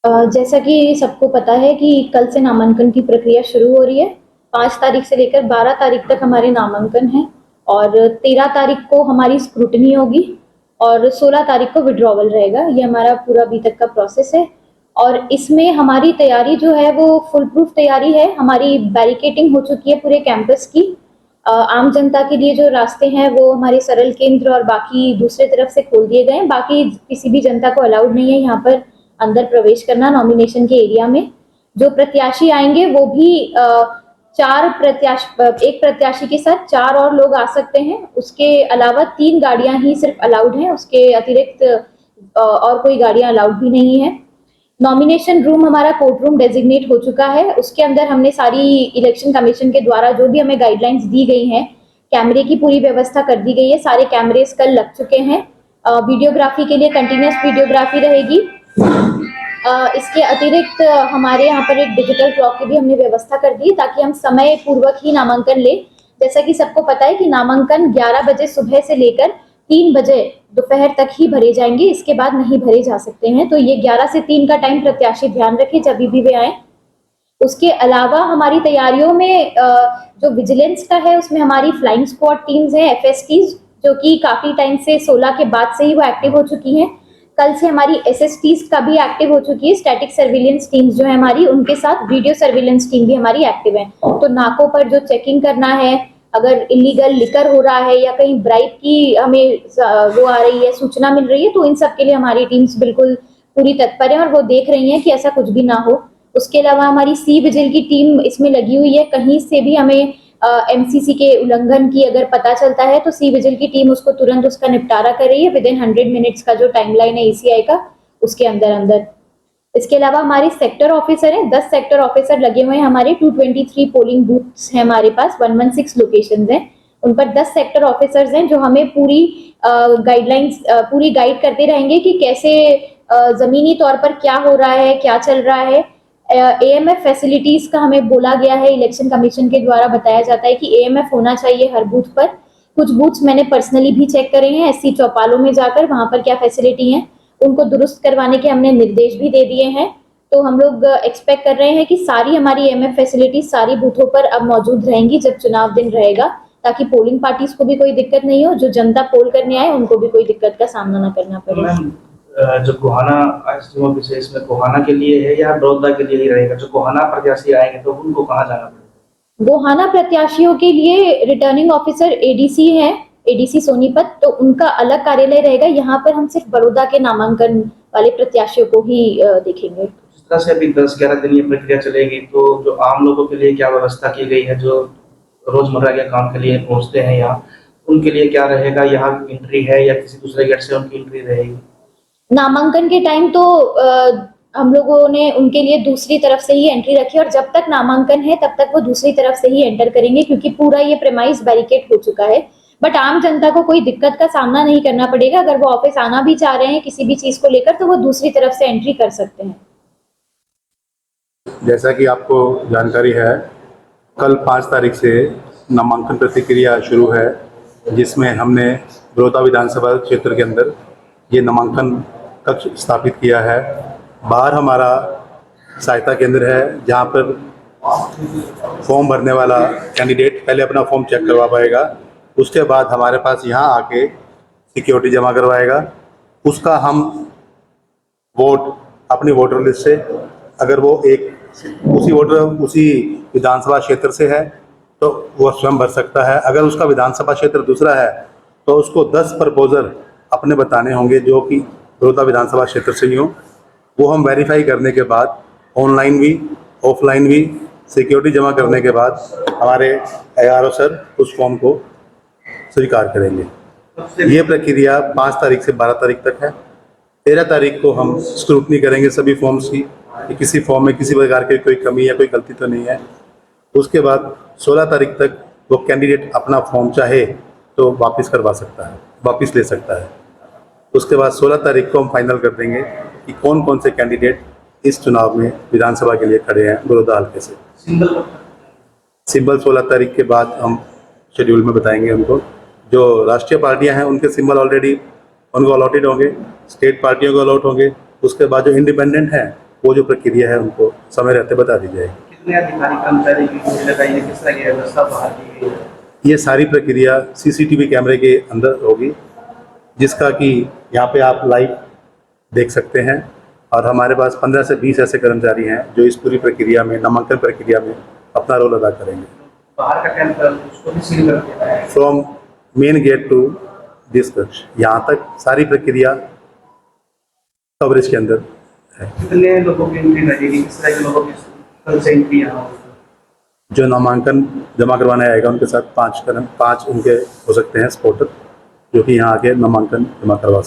जैसा कि सबको पता है कि कल से नामांकन की प्रक्रिया शुरू हो रही है। 5 तारीख से लेकर 12 तारीख तक हमारे नामांकन हैं और 13 तारीख को हमारी स्क्रूटनी होगी और 16 तारीख को विड्रॉवल रहेगा। ये हमारा पूरा अभी तक का प्रोसेस है और इसमें हमारी तैयारी जो है वो फुल प्रूफ तैयारी है। हमारी बैरिकेटिंग हो चुकी है पूरे कैंपस की। आम जनता के लिए जो रास्ते हैं वो हमारे सरल केंद्र और बाकी दूसरे तरफ से खोल दिए गए हैं। बाकी किसी भी जनता को अलाउड नहीं है यहाँ पर अंदर प्रवेश करना नॉमिनेशन के एरिया में। जो प्रत्याशी आएंगे वो भी एक प्रत्याशी के साथ 4 और लोग आ सकते हैं। उसके अलावा 3 गाड़ियां ही सिर्फ अलाउड हैं, उसके अतिरिक्त और कोई गाड़ियां अलाउड भी नहीं है। नॉमिनेशन रूम हमारा कोर्ट रूम डेजिग्नेट हो चुका है। उसके अंदर हमने सारी इलेक्शन कमीशन के द्वारा जो भी हमें गाइडलाइंस दी गई हैं, कैमरे की पूरी व्यवस्था कर दी गई है। सारे कैमरेस कल लग चुके हैं। वीडियोग्राफी के लिए कंटिन्यूस वीडियोग्राफी रहेगी। इसके अतिरिक्त हमारे यहाँ पर एक डिजिटल क्लॉक की भी हमने व्यवस्था कर दी ताकि हम समय पूर्वक ही नामांकन ले। जैसा कि सबको पता है कि नामांकन 11 बजे सुबह से लेकर 3 बजे दोपहर तक ही भरे जाएंगे, इसके बाद नहीं भरे जा सकते हैं। तो ये 11 से 3 का टाइम प्रत्याशी ध्यान रखें जब भी वे आए। उसके अलावा हमारी तैयारियों में जो विजिलेंस का है उसमें हमारी फ्लाइंग स्क्वाड टीम्स हैं, एफएसटीज, जो कि काफी टाइम से 16 के बाद से ही वो एक्टिव हो चुकी हैं। कल से हमारी एसएसटीज का भी एक्टिव हो चुकी है। स्टैटिक सर्विलेंस टीम्स जो है हमारी, उनके साथ वीडियो सर्विलेंस टीम भी हमारी एक्टिव है। तो नाकों पर जो चेकिंग करना है, अगर इलीगल लिकर हो रहा है या कहीं ब्राइब की हमें वो आ रही है, सूचना मिल रही है, तो इन सब के लिए हमारी टीम्स बिल्कुल पूरी तत्पर है और वो देख रही हैं कि ऐसा कुछ भी ना हो। उसके अलावा हमारी सी विजिल की टीम इसमें लगी हुई है। कहीं से भी हमें एमसीसी के उल्लंघन की अगर पता चलता है तो सी विजिल की टीम उसको तुरंत उसका निपटारा कर रही है विदिन 100 मिनट्स का जो टाइमलाइन है ईसीआई का, उसके अंदर अंदर। इसके अलावा हमारे सेक्टर ऑफिसर हैं, 10 सेक्टर ऑफिसर लगे हुए हैं हमारे। 223 पोलिंग बूथ्स हैं हमारे पास, 116 लोकेशंस हैं। उन पर 10 सेक्टर ऑफिसर्स हैं जो हमें पूरी गाइडलाइंस पूरी गाइड करते रहेंगे कि कैसे जमीनी तौर पर क्या हो रहा है, क्या चल रहा है। एएमएफ फैसिलिटीज का हमें बोला गया है, इलेक्शन कमीशन के द्वारा बताया जाता है कि एएमएफ होना चाहिए हर बूथ पर। कुछ बूथ्स मैंने पर्सनली भी चेक करे हैं एससी चौपालों में जाकर, वहां पर क्या फैसिलिटी है उनको दुरुस्त करवाने के हमने निर्देश भी दे दिए हैं। तो हम लोग एक्सपेक्ट कर रहे हैं कि सारी हमारी एएमएफ फैसिलिटीज सारी बूथों पर अब मौजूद रहेंगी जब चुनाव दिन रहेगा, ताकि पोलिंग पार्टीज को भी कोई दिक्कत नहीं हो, जो जनता पोल करने आए उनको भी कोई दिक्कत का सामना न करना पड़े। जो गोहाना ऑफिस है इसमें गोहाना के लिए है या बड़ौदा के लिए ही रहेगा? जो गोहाना प्रत्याशी आएंगे तो उनको कहाँ जाना पड़ेगा? गोहाना प्रत्याशियों के लिए रिटर्निंग ऑफिसर एडीसी है, एडीसी सोनीपत, तो उनका अलग कार्यालय रहेगा। यहाँ पर हम सिर्फ बड़ौदा के नामांकन वाले प्रत्याशियों को ही देखेंगे। जिस तरह से अभी 10-11 दिन ये प्रक्रिया चलेगी, तो जो आम लोगों के लिए क्या व्यवस्था की गई है, जो रोजमर्रा के काम के लिए पहुंचते हैं यहाँ, उनके लिए क्या रहेगा? यहाँ एंट्री है या किसी दूसरे गेट से उनकी एंट्री रहेगी? नामांकन के टाइम तो हम लोगों ने उनके लिए दूसरी तरफ से ही एंट्री रखी और जब तक नामांकन है तब तक वो दूसरी तरफ से ही एंटर करेंगे, क्योंकि पूरा ये प्रेमाइस बैरिकेड हो चुका है। बट आम जनता को कोई दिक्कत का सामना नहीं करना पड़ेगा। अगर वो ऑफिस आना भी चाह रहे हैं किसी भी चीज को लेकर तो वो दूसरी तरफ से एंट्री कर सकते हैं। जैसा कि आपको जानकारी है, कल 5 तारीख से नामांकन प्रक्रिया शुरू है, जिसमें हमने बड़ौदा विधानसभा क्षेत्र के अंदर ये नामांकन कक्ष स्थापित किया है। बाहर हमारा सहायता केंद्र है, जहाँ पर फॉर्म भरने वाला कैंडिडेट पहले अपना फॉर्म चेक करवा पाएगा। उसके बाद हमारे पास यहाँ आके सिक्योरिटी जमा करवाएगा। उसका हम वोट अपनी वोटर लिस्ट से, अगर वो उसी विधानसभा क्षेत्र से है तो वह स्वयं भर सकता है। अगर उसका विधानसभा क्षेत्र दूसरा है तो उसको 10 प्रपोजल अपने बताने होंगे जो कि बड़ौदा विधानसभा क्षेत्र से ही हो। वो हम वेरीफाई करने के बाद ऑनलाइन भी ऑफलाइन भी सिक्योरिटी जमा करने के बाद हमारे ARO सर उस फॉर्म को स्वीकार करेंगे। ये प्रक्रिया 5 तारीख से 12 तारीख तक है। 13 तारीख को हम स्क्रूटनी करेंगे सभी फॉर्म्स की कि किसी फॉर्म में किसी प्रकार की कोई कमी या कोई गलती तो नहीं है। उसके बाद 16 तारीख तक वो कैंडिडेट अपना फॉर्म चाहे तो वापस करवा सकता है, वापस ले सकता है। उसके बाद 16 तारीख को हम फाइनल कर देंगे कि कौन कौन से कैंडिडेट इस चुनाव में विधानसभा के लिए खड़े हैं बड़ौदा हल्के से। सिंबल 16 तारीख के बाद हम शेड्यूल में बताएंगे उनको। जो राष्ट्रीय पार्टियां हैं उनके सिंबल ऑलरेडी उनको अलॉटेड होंगे, स्टेट पार्टियों को अलॉट होंगे। उसके बाद जो इंडिपेंडेंट हैं वो जो प्रक्रिया है उनको समय रहते बता दी जाएगी। कितने अधिकारी कर्मचारी की ड्यूटी लगाई है, किस तरह की व्यवस्था बाहर की गई है? ये सारी प्रक्रिया सीसीटीवी कैमरे के अंदर होगी, जिसका कि यहाँ पे आप लाइव देख सकते हैं। और हमारे पास 15 से 20 ऐसे कर्मचारी हैं जो इस पूरी प्रक्रिया में, नामांकन प्रक्रिया में अपना रोल अदा करेंगे। बाहर का कैंप उसको भी सील कर दिया है। From main gate to this कक्ष, यहाँ तक सारी प्रक्रिया कवरेज के अंदर है। कितने लोगों की एंट्री रहेगी, किस तरह के लोगों की कल से एंट्री यहाँ होगी? जो नामांकन जमा करवाने आएगा उनके साथ 5 उनके हो सकते हैं स्पॉटर, जो कि यहाँ आके नामांकन जमा करवा